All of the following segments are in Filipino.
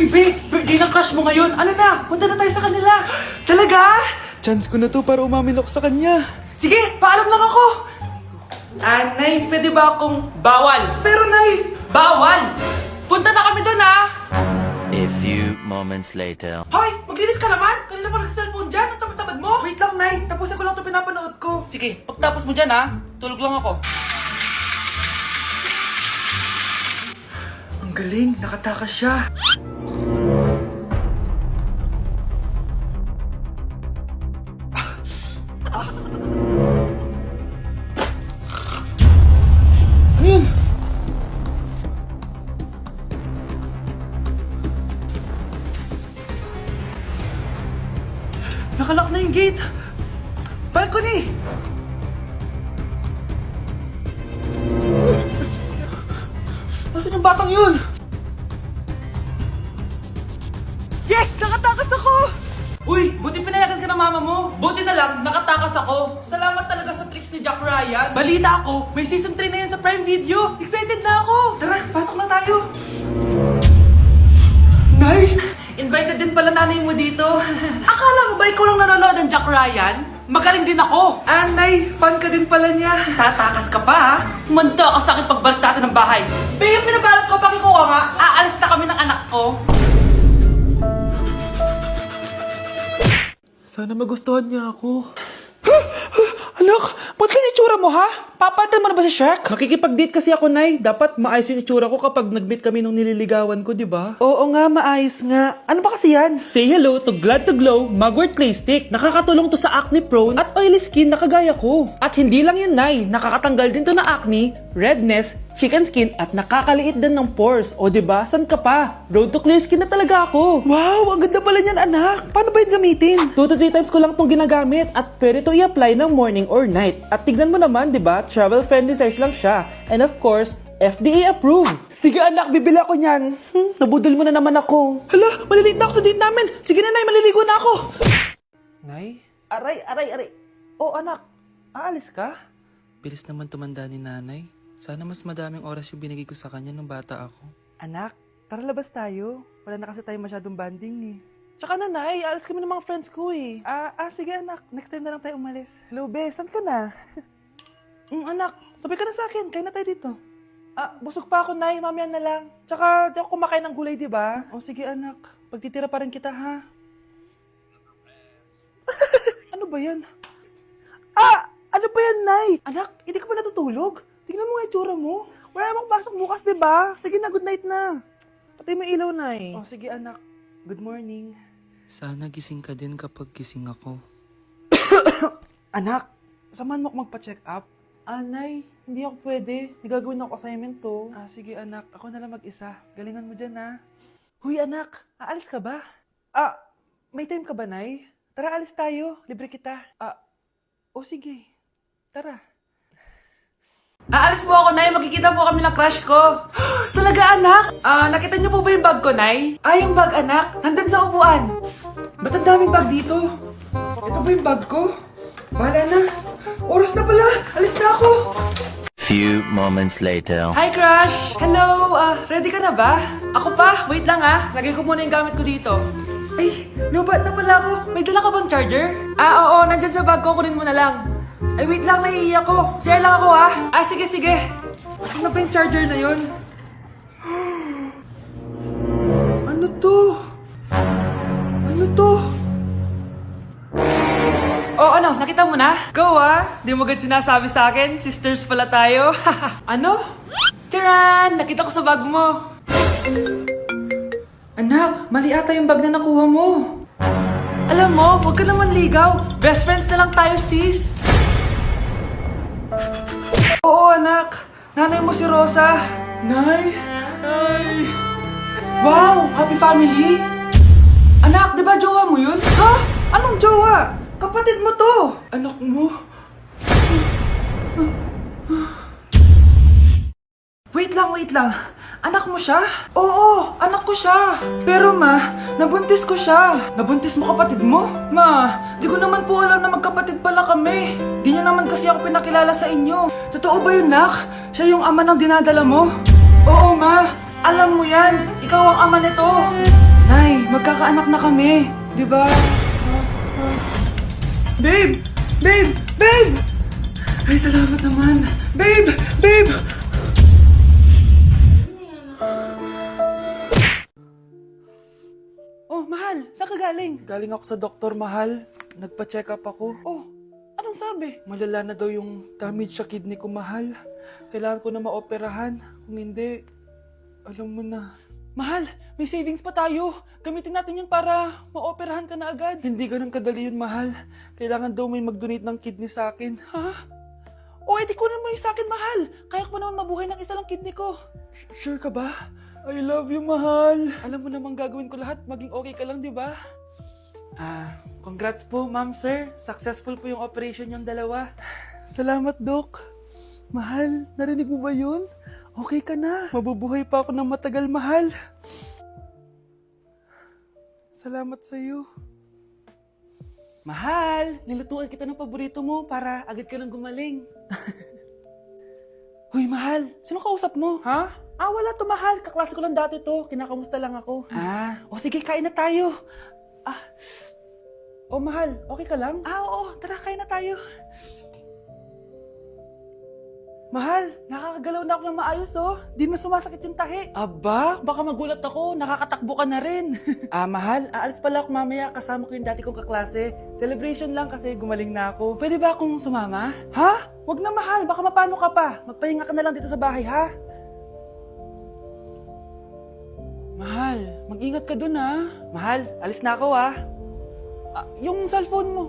Uy, babe! Birthday ng crush mo ngayon! Ano na? Punta na tayo sa kanila! Talaga? Chance ko na to para umamin ako sa kanya. Sige, paalam lang ako! Nay, pwede ba akong bawal? Pero Nay, bawal! Punta na kami doon ah! A few moments later. Hoy! Maglinis ka naman! Kanina pa nag-cellphone dyan! Ang tamad-tamad mo! Wait lang, Nay! Tapusin ko lang ito pinapanood ko. Sige, pagtapos mo dyan ah, tulog lang ako. Ang galing, nakatakas siya. Ano yun? Nakalak na yung gate! Balcony! Nasaan yung batang yun? Yes! Nakatakas ako! Uy, buti pinayagan ka ng mama mo. Buti na lang, nakatakas ako. Salamat talaga sa tricks ni Jack Ryan. Balita ako, may season 3 na yan sa Prime Video. Excited na ako. Tara, pasok na tayo. Nay! Invited din pala nanay mo dito. Akala mo ba ikaw lang nanonood ng Jack Ryan? Magaling din ako. Nay, fan ka din pala niya. Tatakas ka pa ha? Manda ka sa akin pagbalik natin ng bahay. Be, yung pinabalot ko, pakikuha nga. Aalis na kami ng anak ko. Sana magustuhan niya ako. Anak, ba't ganyan itsura mo ha? Papalitan mo na ba si Shrek? Makikipag-date kasi ako, Nay. Dapat maayos yung itsura ko kapag nag-meet kami nung nililigawan ko, di ba? Oo nga, maayos nga. Ano ba kasi yan? Say hello to Glad to Glow Mugwort Clay Stick. Nakakatulong to sa acne prone at oily skin na kagaya ko. At hindi lang yun, Nay. Nakakatanggal din to na acne, redness, chicken skin at nakakaliit din ng pores. O di ba? San ka pa? Road to clear skin na talaga ako. Wow, ang ganda pala niyan, anak. Paano ba yun gamitin? 2 to 3 times ko lang tong ginagamit at pwede to i-apply ng morning or night. At tignan mo naman, di ba? Travel friendly size lang siya. And of course, FDA approved. Sige anak, bibili ako niyan. Nabudol mo na naman ako. Hala, malilate na ako sa date namin. Sige na, Nay, maliligo na ako. Nay, Aray. oh anak, aalis ka? Bilis naman tumanda ni nanay. Sana mas madaming oras yung binigay ko sa kanya nung bata ako. Anak, tara labas tayo. Wala na kasi tayo masyadong banding eh. Tsaka nanay, aalis kami ng mga friends ko eh. Sige anak, next time na lang tayo umalis. Hello, be, saan ka na? Anak, sabay ka na sa akin, kain na tayo dito. Busog pa ako, Nay, mamaya na lang. Tsaka, di ako kumakain ng gulay, di ba? O sige, anak, pagtitira pa rin kita, ha? Ano ba yan? Ano ba yan, Nay? Anak, hindi ka ba natutulog? Tingnan mo nga itsura mo. Wala namang pasok bukas, di ba? Sige na, good night na. Patay mo ilaw, Nay. O sige, anak. Good morning. Sana gising ka din kapag gising ako. Anak, samahan mo ako magpa-check up. Nay, hindi ako pwede. Nagagawin ako assignment to. Sige anak, ako na lang mag-isa. Galingan mo dyan ha. Huy anak, aalis ka ba? May time ka ba, Nay? Tara, alis tayo. Libre kita. Sige. Tara. Aalis mo ako, Nay. Magkikita po kami ng crush ko. Talaga, anak? Nakita niyo po ba yung bag ko, Nay? Yung bag, anak. Nandun sa upuan. Ba't ang daming bag dito? Ito ba yung bag ko? Bahala na. Oras na pala. Alis na ako. Few moments later. Hi, crush! Hello! Ready ka na ba? Ako pa? Wait lang lagay ko muna yung gamit ko dito. Ay, lubat na pala ako. May dala ka bang charger? Oo, nandyan sa bag ko. Kunin mo na lang. Ay, wait lang, naiiyak ko. Share lang ako sige. Asan na ba yung charger na yun? Ano to? Ano? Nakita mo na? Go Di mo agad sinasabi sa akin. Sisters pala tayo. Ano? Charan! Nakita ko sa bag mo. Anak, mali ata yung bag na nakuha mo. Alam mo, huwag ka naman ligaw. Best friends na lang tayo, sis. Oo, anak. Nanay mo si Rosa. Nay. Wow, happy family. Anak, di ba jowa mo yun? Ha? Anong jowa? Kapatid mo to. Anak mo? Wait lang. Anak mo siya? Oo, anak ko siya. Pero ma, nabuntis ko siya. Nabuntis mo kapatid mo? Ma, di ko naman po alam na magkapatid pala kami. Di niya naman kasi ako pinakilala sa inyo. Totoo ba yun, nak? Siya yung ama ng dinadala mo? Oo, ma. Alam mo yan. ikaw ang ama nito. Nay, magkakaanak na kami. Di ba? Babe! Babe! Babe! Ay, salamat naman. Babe! Babe! Oh, mahal. Saan ka galing? Galing ako sa doktor, mahal. Nagpa-check up ako. Oh, anong sabi? Malala na daw yung damage sa kidney ko, mahal. Kailangan ko na maoperahan. Kung hindi, alam mo na. Mahal, may savings pa tayo. Gamitin natin yun para maoperahan ka na agad. Hindi ganun kadali yun, mahal. Kailangan daw may mag-donate ng kidney sa akin. Ha? O, edi kunin mo yung sa akin, mahal. Kaya ko naman mabuhay ng isa lang kidney ko. Sure ka ba? I love you, mahal. Alam mo namang gagawin ko lahat. Maging okay ka lang, di ba? Congrats po, ma'am, sir. Successful po yung operation yung dalawa. Salamat, Doc. Mahal, narinig mo ba yun? Okay ka na. Mabubuhay pa ako ng matagal, mahal. Salamat sa'yo. Mahal, nilutuan kita ng paborito mo para agad ka nang gumaling. Huy, mahal, sino kausap mo? Ha? Wala to, mahal. Kaklase ko lang dati to. Kinakamusta lang ako. Sige, kain na tayo. Mahal, okay ka lang? Oo, tara, kain na tayo. Mahal, nakakagalaw na ako ng maayos, oh. Di na sumasakit yung tahi. Aba, baka magulat ako. Nakakatakbo ka na rin. Mahal, aalis pala ako mamaya. Kasama ko yung dati kong kaklase. Celebration lang kasi gumaling na ako. Pwede ba akong sumama? Ha? Wag na, mahal. Baka mapano ka pa. Magpahinga ka na lang dito sa bahay, ha? Mahal, mag-ingat ka dun, ha? Mahal, alis na ako, ha? Yung cellphone mo.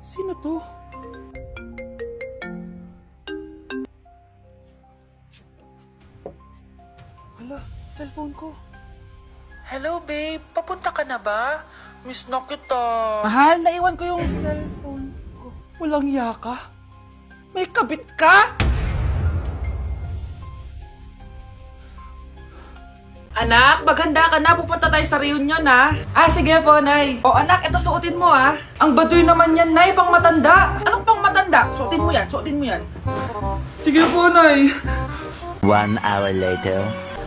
Sino to? Hala, cellphone ko. Hello, babe. Papunta ka na ba? Miss na kita. Mahal, naiwan ko yung cellphone ko. Walang iya ka? May kabit ka? Anak, maghanda ka na. Pupunta tayo sa reunion, ha? Sige po, Nay. Anak, ito suotin mo, ha? Ang baduy naman yan, Nay. Pang matanda. Anong pang matanda? Suotin mo yan, suotin mo yan. Sige po, Nay. 1 hour later.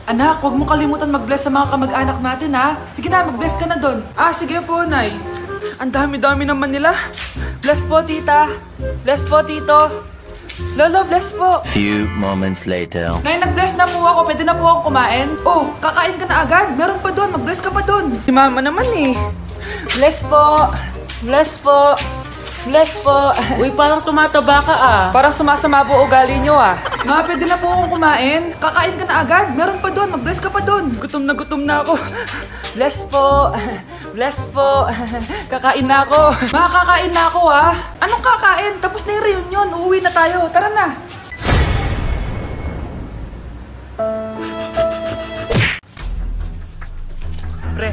Anak, huwag mo kalimutan mag-bless sa mga kamag-anak natin, ha? Sige na, mag-bless ka na doon. Sige po, Nay. Ang dami-dami naman nila. Bless po, tita. Bless po, tito. Lolo, bless po. Few moments later. Nay, nag-bless na po ako. Pwede na po akong kumain? Kakain ka na agad. Meron pa doon. Mag-bless ka pa doon. Si mama naman eh. Bless po. Bless po. Bless po. Uy, parang tumataba ka Parang sumasama po ugali nyo Ma, pwede na po akong kumain. Kakain ka na agad. Meron pa doon. Mag-bless ka pa doon. Gutom na ako. Bless po. Bless po. Kakain na ako. Ma, kakain na ako Anong kakain? Tapos na yung reunion. Uuwi na tayo. Tara na. Pre,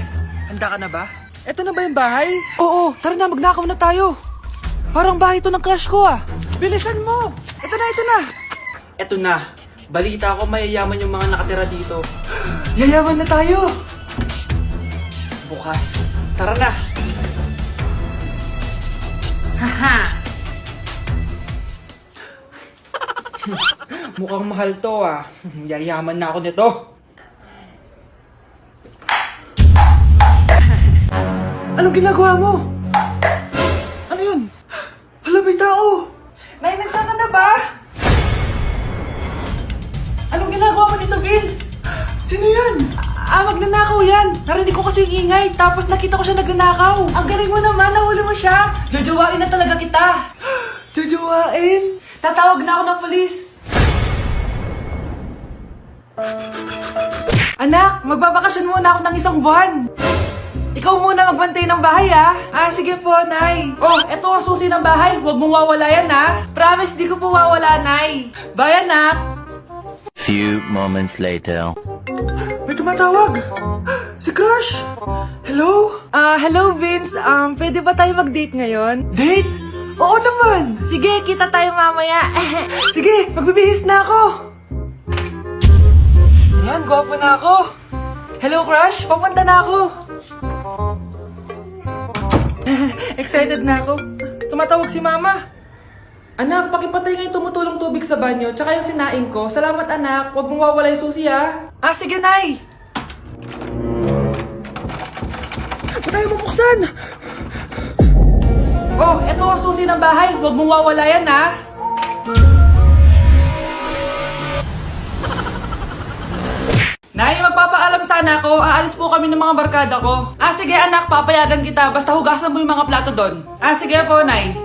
handa ka na ba? Eto na ba yung bahay? Oo, tara na, magnakaw na tayo. Parang bahay to ng crush ko Bilisan mo! Ito na! Eto na. Balita ko mayayaman yung mga nakatira dito. Yayaman na tayo! Bukas. Tara na! Haha! Mukhang mahal to Yayaman na ako nito. Anong ginagawa mo? Ano yun? Hala, may tao! Nay, nandiyan ka na ba? Anong ginagawa mo dito, Vince? Sino yan? Magnanakaw yan! Narinig ko kasi yung ingay, tapos nakita ko siya nagnanakaw. Ang galing mo naman, nahuli mo siya! Jojowain na talaga kita! Jojowain? Tatawag na ako ng polis! Anak, magbabakasyon muna ako ng 1 buwan! Ikaw muna magbantay ng bahay sige po, Nay. Eto ang susi ng bahay. Huwag mong wawala yan Promise, di ko po wawala, Nay. Bye, anak. Few moments later. May tumatawag! Si Crush! Hello? Hello, Vince. Pwede ba tayo mag-date ngayon? Date? Oo naman! Sige, kita tayo mamaya. Sige, magbibihis na ako! Ayan, gwapo na ako. Hello, Crush. Papunta na ako. Excited na ako. Tumatawag si Mama. Anak, pakipatay nga yung tumutulong tubig sa banyo, tsaka yung sinaing ko. Salamat anak, huwag mong wawala yung susi ha. Ah, sige, Nay! Ba't tayo mabuksan? Oh, eto ang susi ng bahay, huwag mong wawala yan ha. Nay, magpapaalam sana ako. Aalis po kami ng mga barkada ko. Ah, sige anak, papayagan kita. Basta hugasan mo yung mga plato doon. Ah, sige po, Nay.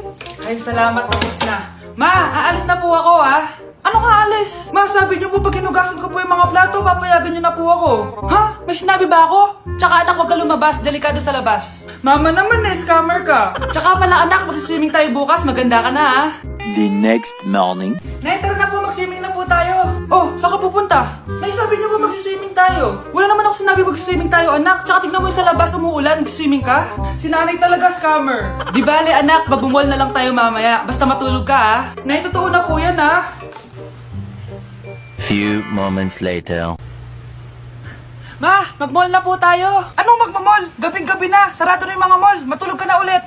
Ay, salamat. Tapos na. Ma, aalis na po ako, ah. Ano ka aalis? Ma, sabi niyo po pag hinugasan ko po yung mga plato, papayagan niyo na po ako. Ha? May sinabi ba ako? Tsaka anak, huwag ka lumabas. Delikado sa labas. Mama naman, scammer ka. Tsaka pala anak, magsiswimming tayo bukas. Maganda ka na, ah. The next morning. Nay, tara na po, mag-swimming na po tayo. Oh, saan ka pupunta? Nay, sabi niyo po mag-swimming tayo. Wala naman ako sinabi mag-swimming tayo, anak. Tsaka tignan mo yung sa labas, umuulan, mag-swimming ka. Si nanay talaga scammer. Di bale, anak, magbumol na lang tayo mamaya. Basta matulog ka, ha? Nay, totoo na po yan, ha? Few moments later. Ma, mag-mall na po tayo. Anong magmamall? Gabing-gabi na. Sarado na yung mga mall. Matulog ka na ulit.